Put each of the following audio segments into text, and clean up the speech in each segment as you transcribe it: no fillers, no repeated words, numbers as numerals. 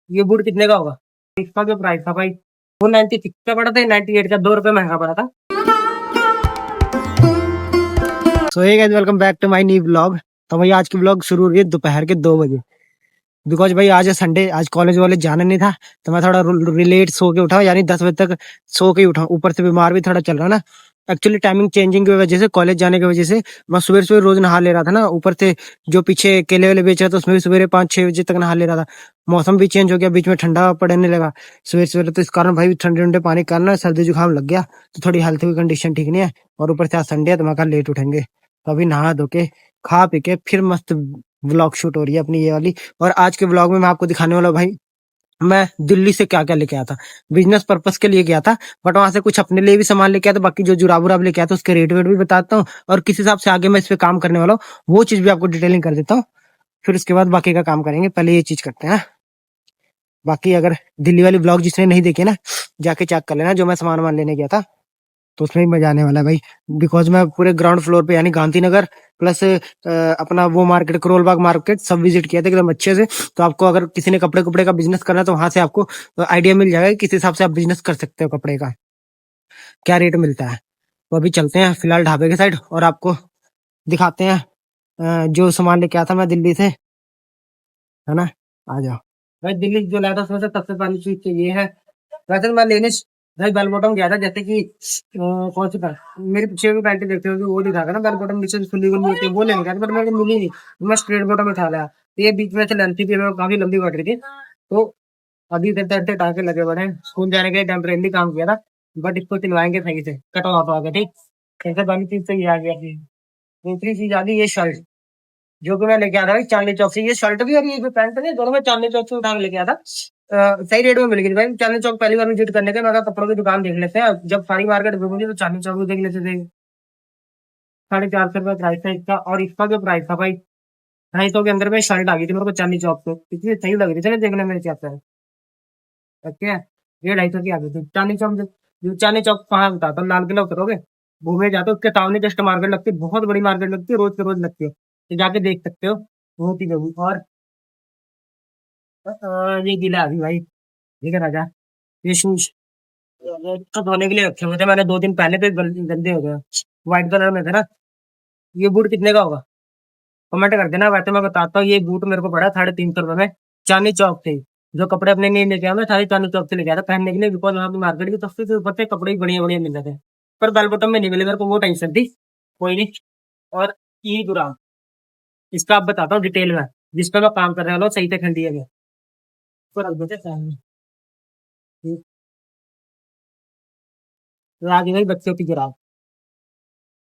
ये बूट कितने का होगा? इसका जो प्राइस था भाई वो 96 का पड़ा था, 98 का, 2 रुपए महंगा पड़ा था। So hey guys, welcome back to my new blog. तो भाई आज की ब्लॉग शुरू हो रही है दोपहर के 2 बजे। बिकॉज भाई आज है संडे, आज कॉलेज वाले जाना नहीं था, तो मैं थोड़ा रिलेट सो के उठा, यानी 10 बजे तक सो के ही उठा। ऊपर से बीमार भी थोड़ा चल रहा ना, एक्चुअली टाइमिंग चेंजिंग की वजह से, कॉलेज जाने की वजह से। मैं सुबह सुबह रोज नहा ले रहा था ना, ऊपर से जो पीछे केले वेले बेच रहा था उसमें भी सवेरे 5-6 बजे तक नहा ले रहा था। मौसम भी चेंज हो गया, बीच में ठंडा पड़ने लगा सवेरे सवेरे, तो इस कारण भाई ठंडे ठंडे पानी का ना सर्दी जुकाम लग गया। तो थोड़ी हेल्थ की कंडीशन ठीक नहीं है, और ऊपर से आज संडे है तो मैं कहा लेट उठेंगे, तो अभी नहा धो के खा पी के फिर मस्त व्लॉग शूट हो रही है अपनी ये वाली। और आज के व्लॉग में मैं आपको दिखाने वाला हूं भाई, मैं दिल्ली से क्या क्या लेके आया था। बिजनेस पर्पस के लिए गया था, बट वहां से कुछ अपने लिए भी सामान लेके आया था। बाकी जो जुराब उराब लेके आया था उसके रेट वेट भी बताता हूँ, और किस हिसाब से आगे मैं इस पे काम करने वाला हूँ वो चीज भी आपको डिटेलिंग कर देता हूँ। फिर उसके बाद बाकी का काम करेंगे, पहले ये चीज करते हैं। बाकी अगर दिल्ली वाली ब्लॉग जिसने नहीं देखे ना, जाके चेक कर लेना, जो मैं सामान वामान लेने गया था, तो उसमें ही मजा आने वाला है भाई। बिकॉज मैं पूरे ग्राउंड फ्लोर पे यानी गांधीनगर प्लस अपना वो मार्केट, करोल बाग मार्केट सब विजिट किया था एकदम अच्छे से। तो आपको अगर किसी ने कपड़े कपड़े का बिजनेस करना है तो वहां से आपको आइडिया मिल जाएगा कि किस हिसाब से आप बिजनेस कर सकते हो, कपड़े का क्या रेट मिलता है। तो अभी चलते हैं फिलहाल ढाबे के साइड और आपको दिखाते हैं जो सामान लेके आया था मैं दिल्ली से, है ना। आ जाओ भाई। दिल्ली जो लाया था उसमें से सबसे पहली चीज तो ये है। वैसे तो मैं लेने भाई बेल बॉटम गया था, जैसे कि कौन सी मेरे पीछे भी पैंट देखते हो वो दिखा ना, बेल बॉटम नीचे से खुली खुली होती है, वो लेने गया था, बट मेरे को मिली नहीं। मैं स्ट्रेट बॉटम उठा लिया, तो ये बीच में से लेंथी थी, मेरे को काफी लंबी पड़ रही थी। तो अभी इधर इधर टाके लगे बड़े हैं। स्कूल जाने के लिए टेम्परेरी काम किया था, बट इसको सिलवाएंगे सही से, कट ऑफ आ गया। ठीक, कैसे बनी चीज तो ये आ गया। दूसरी चीज आ गई ये शर्ट, जो कि मैं लेके आया था भाई चांदनी चौक से। ये शर्ट भी और ये जो पैंट है दोनों में चांदनी चौक से उठा के लेके आया था। सही रेट में मिल गई थी भाई। चांदनी चौक पहली बार विजिट करने के, मैं कहा कपड़ों की दुकान देख लेते हैं, जब सारी मार्केट घूमेंगे तो चांदनी चौक भी देख लेते थे। 450 रुपये प्राइस था इसका, और इसका जो प्राइस था भाई 250 के अंदर में शर्ट आ गई थी मेरे को चांदनी चौक से। इतनी सही लग रही थी ना देखने में, मेरे क्या है। ओके, ये 250 की आ गई थी चांदनी चौक। चांदनी चौक कहाँ बताता हूँ, लाल किला उतरोगे, घूमे जाते हो, उसके सामने जस्ट मार्केट लगती है, बहुत बड़ी मार्केट लगती है, रोज के रोज लगती है, तो जाके देख सकते हो। बहुत ही जरूरी। और ये गीला अभी भाई, ठीक है राजा। ये शूज तो धोने के लिए रखे हुए थे मैंने 2 दिन पहले, तो गंदे हो गए, व्हाइट कलर में थे ना। ये बूट कितने का होगा कमेंट कर देना। वैसे मैं बताता हूँ, ये बूट मेरे को पड़ा 350 रुपये में, चांदनी चौक से। जो कपड़े अपने नहीं लेके आया मैं, सारे चांदनी चौक से लेके आया था पहनने के लिए, बिकॉज वहाँ की मार्केट की सस्ते से ऊपर से कपड़े ही बढ़िया बढ़िया मिल रहे थे। पर बेल बॉटम में नहीं मिले मेरे को, वो टेंशन थी, कोई नहीं। और ये दुरान, इसका आप बताता हूँ डिटेल में, जिस पे मैं काम कर रहा हूँ सही से खंडी है। इसको रख देते सामने। ठीक, तो आगे भाई बच्चों की जुराब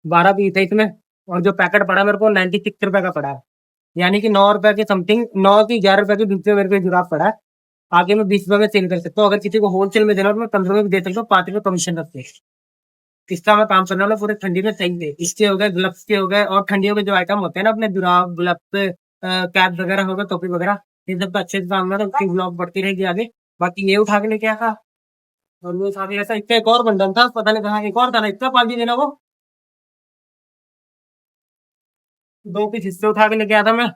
12 पीस है इसमें, और जो पैकेट पड़ा मेरे को 96 रुपए का पड़ा है। यानी कि 9 रुपए के समथिंग, 9 की 11 रुपए के बीच में मेरे को ये जुराब पड़ा है। आगे मैं 20 रुपए में सेल कर सकता हूँ, अगर किसी को होलसेल में देना हो तो मैं 15 रुपए में दे सकता हूँ, 5 रुपए कमीशन रखते हैं। इसका मैं काम करने वाला पूरे ठंडी में सही है। इसके हो गए, ग्लव्स के हो गए, और ठंडियों के जो आइटम होते हैं ना अपने, जुराब, ग्लव्स, कैप वगैरह हो गए, टोपी वगैरह, ये सब का अच्छे से काम है, तो उसकी ब्लॉग बढ़ती रहेगी आगे। बाकी ये उठा के लेके आया, और वो साथ ही ऐसा इसका एक और बंडल था, पता नहीं कहाँ एक और था ना, इसका 5 देना वो 2 पीस हिस्से उठा के लेके आया था मैं,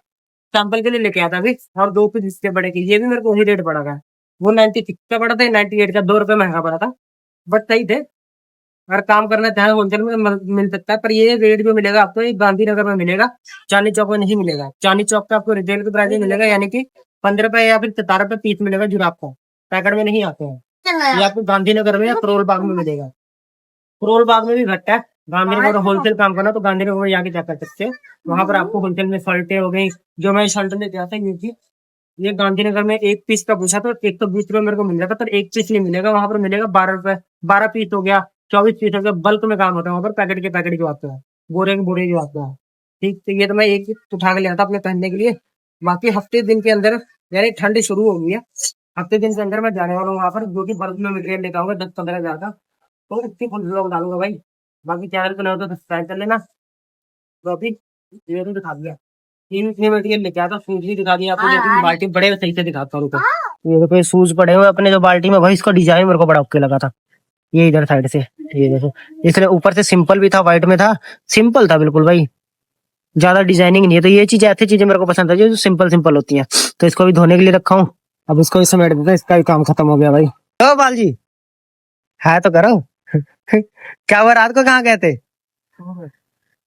सैंपल के लिए लेके आया था अभी। और 2 पीस हिस्से बड़े की, ये भी मेरे को वही रेट पड़ा था। वो 96 का पड़ा था, 98 का, 2 रुपए महंगा पड़ा था, बट सही थे। अगर काम करना चाहे होलसेल में मिल सकता है, पर ये रेट जो मिलेगा आपको ये गांधीनगर में मिलेगा, चांदनी चौक में नहीं मिलेगा। चांदनी चौक पे आपको रिटेल के प्राइस में मिलेगा, यानी कि 15 रुपए या फिर 17 रुपए पीस मिलेगा जुराब का, पैकेट में नहीं आते हैं। ये आपको गांधीनगर में या करोल बाग में मिलेगा। करोल बाग में भी घटता है। गांधीनगर में होलसेल काम करना तो गांधीनगर में जाके क्या कर सकते हैं, वहां पर आपको होलसेल में शर्टें हो गई। जो मैं शर्ट लेके आता ये थी, ये गांधीनगर में 1 पीस का पूछा तो 120 रुपए मेरे को मिल जाता, पर 1 पीस नहीं मिलेगा, वहां पर मिलेगा 12 रुपए। 12 पीस हो गया, 24 पीस हो गया, बल्क में काम होता है वहां पर, पैकेट के पैकेट जो आते हैं, बोरे के बोरे जो आते हैं। ठीक, तो ये तो मैं एक उठा के लिया था अपने पहनने के लिए। बाकी हफ्ते दिन के अंदर, यानी ठंड शुरू हो गई है, हफ्ते दिन के अंदर मैं जाने वाला हूँ वहां पर, जो कि बल्क में मटेरियल लेकर आऊंगा 10-15 हजार का, तो इसकी फुल ब्लॉग डालूंगा भाई। बाकी चैनल को नहीं हो तो सब्सक्राइब कर लेना। तो अभी ये तो दिखा दिया, तीन इतने मटेरियल लेके आता, शूज भी दिखा दिया आपको, लेकिन बाल्टी बड़े सही से दिखाता हूँ। ये देखो ये शूज पड़े हुए अपने जो बाल्टी में भाई, इसका डिजाइन मेरे को बड़ा ओके लगा था। ये इधर साइड से, ये देखो, इसलिए ऊपर से सिंपल भी था, व्हाइट में था, सिंपल था बिल्कुल भाई, ज्यादा डिजाइनिंग नहीं है। तो ये चीज, ऐसी चीजें मेरे को पसंद है जो सिंपल सिंपल होती हैं। तो इसको भी धोने के लिए रखा हूँ, अब इसको भी समेट देते हैं, इसका भी काम खत्म हो गया भाई। ओ बाल जी, है तो करो। क्या हुआ, रात को कहाँ गए थे?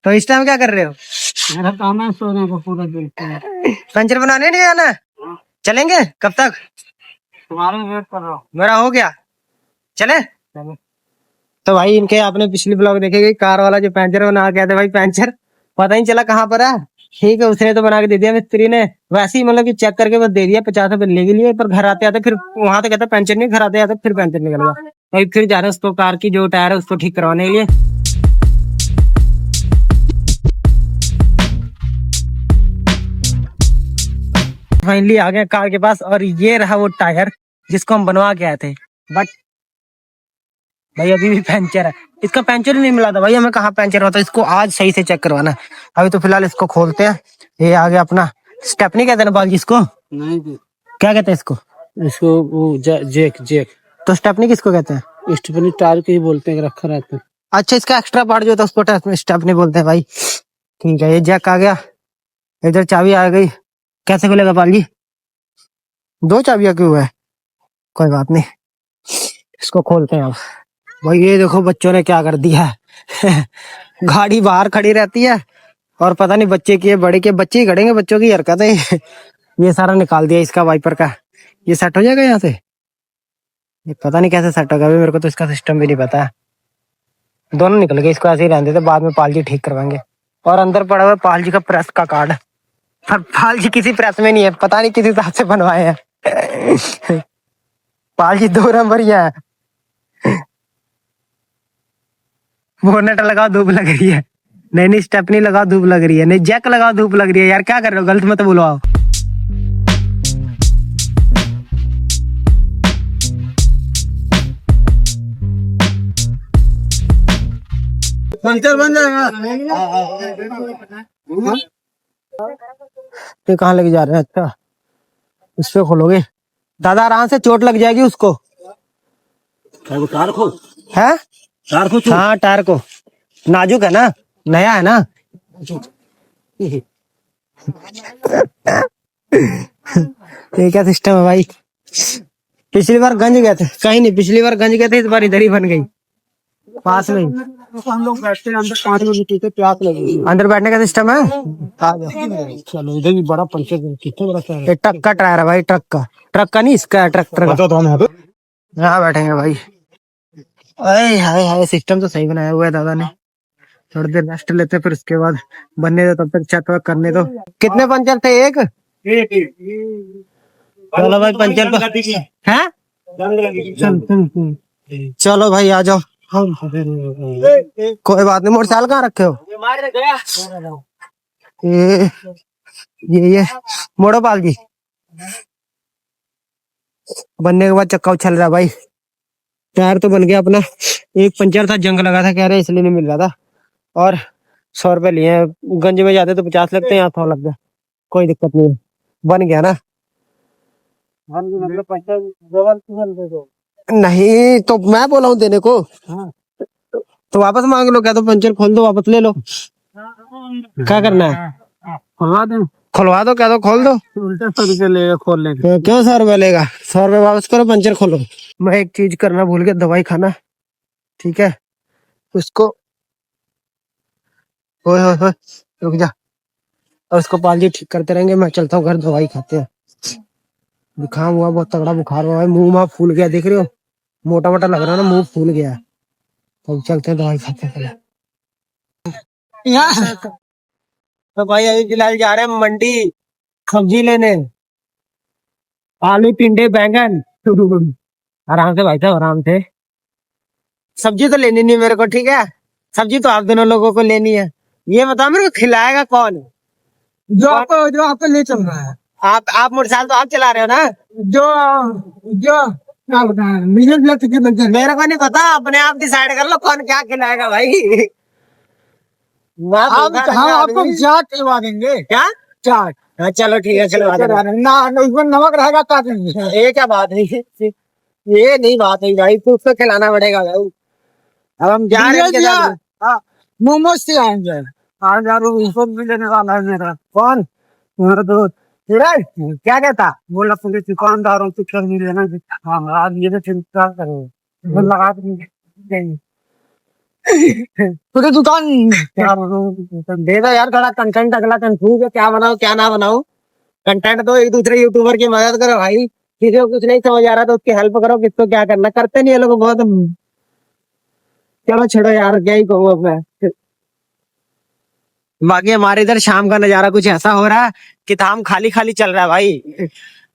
तो इस टाइम क्या कर रहे हो? मेरा काम है सोने को पूरा दिन। पंचर बनाने नहीं आना? चलेंगे कब तक? तुम्हारा वेट कर रहा हूँ। मेरा हो गया, चले। तो भाई इनके आपने पिछली ब्लॉग देखे कि कार वाला जो पंचर बना गया था भाई, पंचर पता नहीं चला कहाँ पर है। ठीक है, उसने तो बना के दे दिया मिस्त्री ने, वैसे ही मतलब कि चेक करके बस दे दिया, 50 रुपए ले के लिए। पर घर आते आते फिर वहां तो कहता पंचर नहीं, घर आते आते फिर पंचर निकल गया। भाई फिर जा रहे हैं उसको, कार की जो टायर है उसको ठीक करवाने के लिए। फाइनली आ गए कार के पास, और ये रहा वो टायर जिसको हम बनवा के आए थे। बट भाई अभी भी पंचर है, इसका पंचर ही नहीं मिला था भाई हमें, कहाँ पंचर होता है, इसको आज सही से चेक करवाना है। अभी तो फिलहाल इसको खोलते हैं। ये आ गया अपना स्टेपनी, कहते हैं ना बाल जी इसको? नहीं, क्या कहते हैं इसको? इसको वो जेक जेक। तो स्टेपनी किसको कहते हैं? स्टेपनी टायर के ही बोलते हैं, रखा रहता है। अच्छा, इसका एक्स्ट्रा पार्ट जो होता है उसको स्टेपनी बोलते हैं भाई। ठीक है, ये जैक आ गया, इधर चाबी आ गई। कैसे खुलेगा बाल जी? 2 चाबियां क्यों है? कोई बात नहीं, इसको खोलते हैं अब। भाई ये देखो बच्चों ने क्या कर दिया है। गाड़ी बाहर खड़ी रहती है और पता नहीं बच्चे की है बड़े के, बच्चे ही खड़ेंगे, बच्चों की हरकत है। ये सारा निकाल दिया इसका वाइपर का। ये सेट हो जाएगा यहाँ से? ये पता नहीं कैसे सेट होगा, अभी मेरे को तो इसका सिस्टम भी नहीं पता है। दोनों निकल गए, इसको ऐसे ही रहने देते, बाद में पाल जी ठीक करवाएंगे। और अंदर पड़ा हुआ पाल जी का प्रेस का कार्ड, पर पाल जी किसी प्रेस में नहीं है, पता नहीं किसी हिसाब से बनवाए हैं। पाल जी 2 नंबर ही है। बोनट लगाओ धूप लग रही है। नहीं नहीं, स्टेपनी लगाओ धूप लग रही है। नहीं, जैक लगाओ धूप लग रही है। यार क्या कर रहे हो, गलत मत बोलो आप। पंचर बन जाएगा। ये कहाँ लेके जा रहे हैं? अच्छा, इस पे खोलोगे दादा, आराम से, चोट लग जाएगी उसको। टायर को है, टायर को, हाँ टायर को, नाजुक है ना, नया है ना। ये क्या सिस्टम है भाई? पिछली बार गंज गए थे, कहीं नहीं, पिछली बार गंज गए थे, इस बार इधर ही बन गई पास में। हम लोग बैठते हैं अंदर, 5 बजे पीते, प्यास लगी। अंदर बैठने का सिस्टम है। आ जाओ, चलो इधर भी बड़ा पंचर, कितना बड़ा टायर है? ट्रक का टायर है भाई, ट्रक का नहीं, इसका ट्रैक्टर का। यहाँ बैठेंगे भाई। अरे हाय हाय, सिस्टम तो सही बनाया हुआ है दादा ने। थोड़ी देर रेस्ट लेते, फिर उसके बाद बनने दो, तब तक छत वर्क करने दो। कितने पंचर थे? एक। चलो भाई पंचर तो है। चलो भाई आ जाओ। कोई बात नहीं, मोटरसाइकिल कहाँ रखे हो? ये मोड़ो पाल जी। बनने के बाद चक्का उछल रहा भाई। टायर तो बन गया अपना, एक पंचर था, जंग लगा था कह रहे, इसलिए नहीं मिल रहा था। और 100 रुपए लिए हैं, गंज में जाते तो 50 लगते हैं, यहाँ 100 लग गया। कोई दिक्कत नहीं है, बन गया ना। नहीं तो मैं बोला हूँ देने को। हाँ। तो वापस मांग लो, क्या तो पंचर खोल दो, वापस ले लो। क्या करना है? खुलवा दो, क्या तो खोल दो। उल्टा 100 रुपये लेगा खोलने के। क्यों 100 रुपये लेगा? 100 रुपये वापस करो, पंचर खोलो। मैं एक चीज करना भूल गया, दवाई खाना। ठीक है, उसको ओए रुक जा, और उसको पाल जी ठीक करते रहेंगे, मैं चलता हूँ घर, दवाई खाते हैं। जुकाम हुआ, बहुत तगड़ा बुखार हुआ है, मुंह वहां फूल गया, देख रहे हो, मोटा मोटा लग रहा है ना, मुंह फूल गया। तो चलते हैं, दवाई खाते हैं। तो भाई अभी फिलहाल जा रहे हैं मंडी सब्जी लेने, आलू टिंडे बैंगन। आराम से भाई साहब, आराम से। सब्जी तो लेनी नहीं मेरे को, ठीक है, सब्जी तो आप दोनों लोगों को लेनी है। ये बताओ मेरे को खिलाएगा कौन? जो आपको ले चल रहा है। आप मोटरसाइकिल तो आप चला रहे हो ना? जो क्या बताया, मेरे को नहीं पता, अपने आप डिसाइड कर लो कौन क्या खिलाएगा भाई। हम आपको चाट खिलवा देंगे। क्या चाट? हाँ चलो ठीक है, चलो नमक रहेगा चाट में। ये क्या बात है, ये नहीं बात है भाई, तो उसको खिलाना पड़ेगा भाई। अब हम जा रहे हैं, मोमोज से आएंगे। आज यार उसको भी लेने वाला है मेरा। कौन? मेरा दोस्त। सूरज क्या कहता? बोला पुलिस दुकानदारों से कर नहीं लेना। हाँ आज ये तो चिंता करो लगा तुझे दुकान दे दो यार, थोड़ा कंटेंट अगला कंफ्यूज है, क्या बनाओ क्या ना बनाओ। कंटेंट दो, एक दूसरे यूट्यूबर की मदद करो भाई। किसी को कुछ नहीं समझ आ रहा तो उसकी हेल्प करो, किसको क्या करना, करते नहीं ये लोग बहुत। चलो छोड़ो यार, क्या ही कहूँ अब मैं। बाकी हमारे इधर शाम का नजारा कुछ ऐसा हो रहा है कि धाम खाली खाली चल रहा है भाई।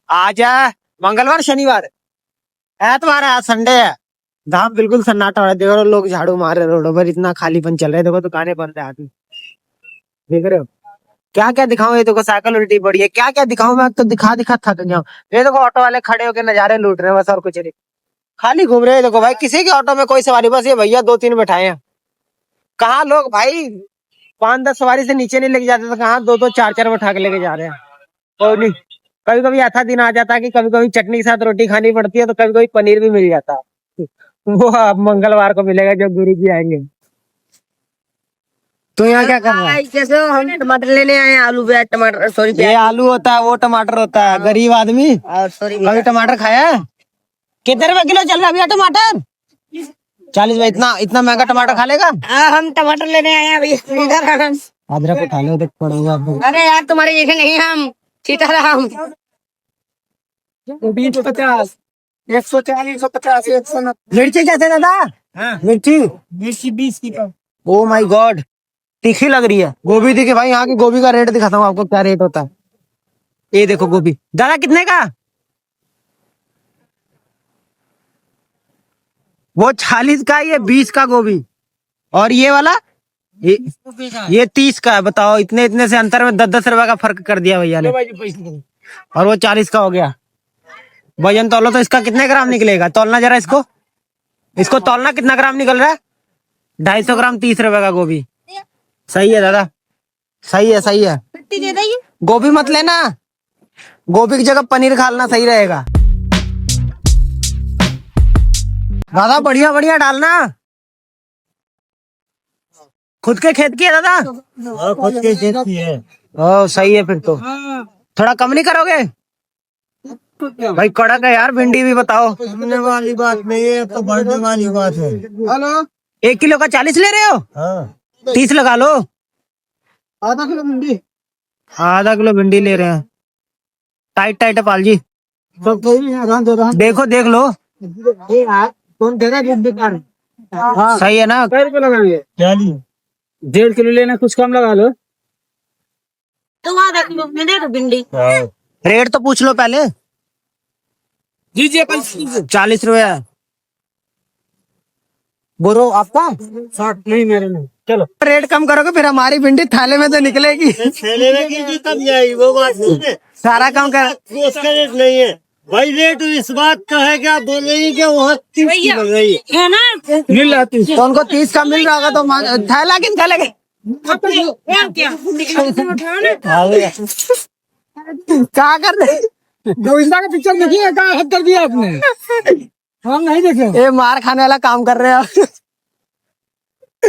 आज है मंगलवार, शनिवार, एतवार है, आज संडे है। धाम बिल्कुल सन्नाटा हो रहा है, देखो लोग झाड़ू मार रहे रोडों पर, इतना खालीपन चल रहा है। देखो दुकानें बंद है आदमी, देख रहे हो। क्या क्या दिखाऊं, ये देखो साइकिल उल्टी पड़ी है, क्या क्या दिखाऊं मैं, अब तो दिखा दिखा थक गया हूं। ये देखो ऑटो वाले खड़े होकर नजारे लूट रहे हैं बस, और कुछ नहीं, खाली घूम रहे हैं। देखो भाई, किसी के ऑटो में कोई सवारी, बस ये भैया दो तीन बैठाए हैं। कहाँ लोग भाई 5-10 सवारी से नीचे नहीं लेके जाते, तो कहाँ दो दो चार चार बैठा के लेके जा रहे हैं। और नहीं, कभी कभी ऐसा दिन आ जाता है कि कभी कभी चटनी के साथ रोटी खानी पड़ती है, तो कभी कभी पनीर भी मिल जाता है। वो अब मंगलवार को मिलेगा जब गुरु जी आएंगे। तो यहाँ क्या कर रहा है? कैसे हो? हम टमाटर लेने आए हैं, आलू प्याज टमाटर, सॉरी ये आलू होता है, वो टमाटर होता है, गरीब आदमी सॉरी कभी टमाटर खाया है? कितने रुपए किलो चल रहा है भैया टमाटर? 40 में इतना इतना महंगा टमाटर खा लेगा? हम टमाटर लेने आए हैं भैया, सीताराम। अदरक उठा लो, देख पड़ेगा आपको। अरे यार तुम्हारे जैसे नहीं हम, सीताराम। 20-50 140 150 190। मिर्ची कैसे दादा? मिर्ची 20 की ओ माय गॉड, तीखी लग रही है। गोभी देखिए भाई, यहाँ की गोभी का रेट दिखाता हूँ आपको, क्या रेट होता है। ये देखो गोभी, दादा कितने का? वो 40 का, ये 20 का गोभी। और ये वाला ये 30 का है। बताओ, इतने इतने से अंतर में 10-10 रुपए का फर्क कर दिया भैया ने। और वो 40 का हो गया। वजन तोलो तो इसका कितने ग्राम निकलेगा, तोलना जरा इसको, इसको तोलना कितना ग्राम निकल रहा है। 250 ग्राम 30 रुपए का गोभी। सही है दादा, सही है सही है। गोभी मत लेना, गोभी की जगह पनीर खा लेना, सही रहेगा। दादा बढ़िया बढ़िया डालना, खुद के खेत की है दादा? खुद के खेत की है। ओ सही है फिर तो। थोड़ा कम नहीं करोगे भाई? कड़क है यार भिंडी भी। बताओ, सुनने वाली बात नहीं है, तो बढ़ने वाली बात है। हेलो, 1 किलो का 40 ले रहे हो? हाँ 30 लगा लो। आधा किलो भिंडी। आधा किलो भिंडी ले रहे हैं। टाइट टाइट है पाल जी, सब सही है, देखो देख लो। कौन दे रहा है? हाँ सही है ना? कै रुपये लगाएंगे? 1.5 किलो लेना, कुछ कम लगा लो। तुम आधा किलो दे दो भिंडी। रेट तो पूछ लो पहले। दीजिए 40 रुपए है। बोलो आपका 60 नहीं, मेरे नहीं। चलो रेट कम करोगे फिर हमारी भिंडी थाले में तो निकलेगी। थैले में गिनती तब जाएगी, वो बात नहीं है। सारा कम कर। उसका रेट नहीं है भाई, रेट इस बात का है कि आप बोल रही है कि वहाँ 30 की मिल रही है ना? मिल जाती है। तो उनको 30 का मिल रहा होगा तो थैला किन थैले के? क्या कर रहे? गोविंदा का पिक्चर देखिए, कहाँ हद कर दिया आपने। हम नहीं देखे। ये मार खाने वाला काम कर रहे हो।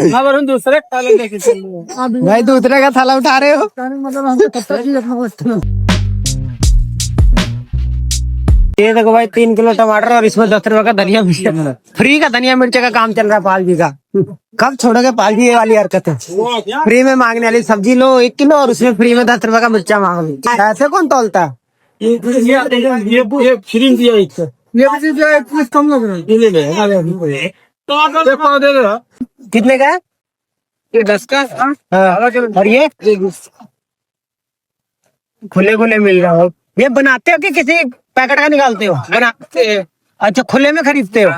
हाँ पर हम दूसरे थाले लेके चल रहे हैं। भाई दूसरे का थाला उठा रहे हो। मतलब हमको पता ही अपना। ये देखो भाई 3 किलो टमाटर और इसमें 10 रुपए का धनिया मिर्च, फ्री का धनिया मिर्च का काम चल रहा है पाल जी का। कब छोड़ोगे पाल जी ये वाली हरकत है? फ्री में मांगने वाली सब्जी लो 1 किलो और उसमें फ्री में 10 रुपए का मिर्चा मांग लो। ऐसे कौन तोलता है? ये फ्री दिया इससे, ये भी दिया, कुछ कम लग रहा है। देखो दे दो। कितने का है? ये 10 का। हाँ। और ये खुले खुले मिल रहा हो। ये बनाते हो कि किसी पैकेट का निकालते हो? बनाते हैं। अच्छा, खुले में खरीदते हो?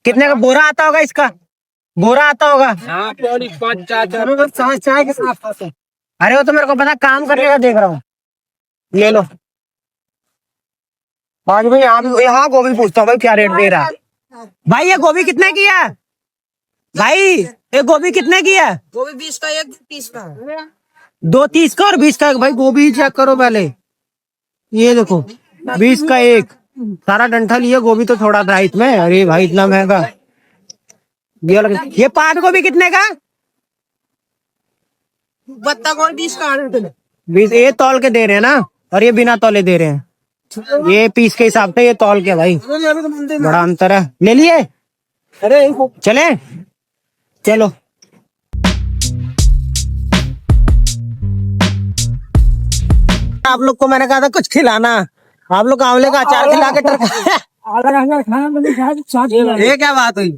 कितने का बोरा आता होगा इसका? बोरा आता होगा? हाँ 5-4 चाय के साथ। अरे वो तो मेरे को पता, काम करने का देख रहा हूँ। ले लो। आज भाई यहाँ गोभी पूछता हूँ भाई, क्या रेट दे रहा है भाई? ये गोभी कितने की है भाई? ये गोभी कितने की है? गोभी 20 का, एक 30 का। 2 30 का और 20 का एक। भाई गोभी चेक करो पहले, ये देखो 20 का एक। सारा डंठा लिया, गोभी तो थोड़ा था इसमें। अरे भाई इतना महंगा। ये पात गोभी कितने का? पत्ता गोभी 20 का। 20 ये तौल के दे रहे हैं ना, और ये बिना तौले दे रहे हैं। ये पीस के हिसाब से, ये तौल के भाई बड़ा अंतर है। ले लिए? अरे चले, चलो। आप लोग को मैंने कहा था कुछ खिलाना, आप लोग आंवले का अचार खिला के ये क्या बात हुई?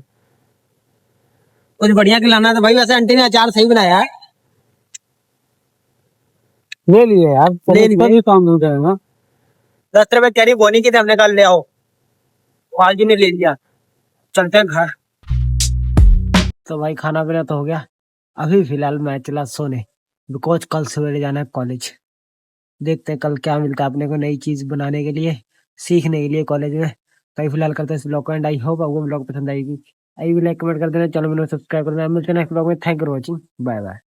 कुछ बढ़िया खिलाना था भाई। वैसे आंटी ने अचार सही बनाया है। ले लिए यार, ले लिए। काम हो जाएगा। 10 रुपए कैरी बोनी की थी, हमने कल ले आओ, जी ने ले लिया। चलते हैं घर। तो भाई खाना पीना तो हो गया, अभी फिलहाल मैं चला सोने, बिकॉज कल सवेरे जाना है कॉलेज। देखते हैं कल क्या मिलता है अपने को नई चीज बनाने के लिए, सीखने के लिए कॉलेज में। कहीं फिलहाल करते हैं इस ब्लॉग को एंड। आई होप आपको ब्लॉग पसंद आएगी। आई भी लाइक कमेंट कर देना, चलो मैंने सब्सक्राइब करना। मिलते हैं नेक्स्ट ब्लॉग में। Thank you for watching, bye bye.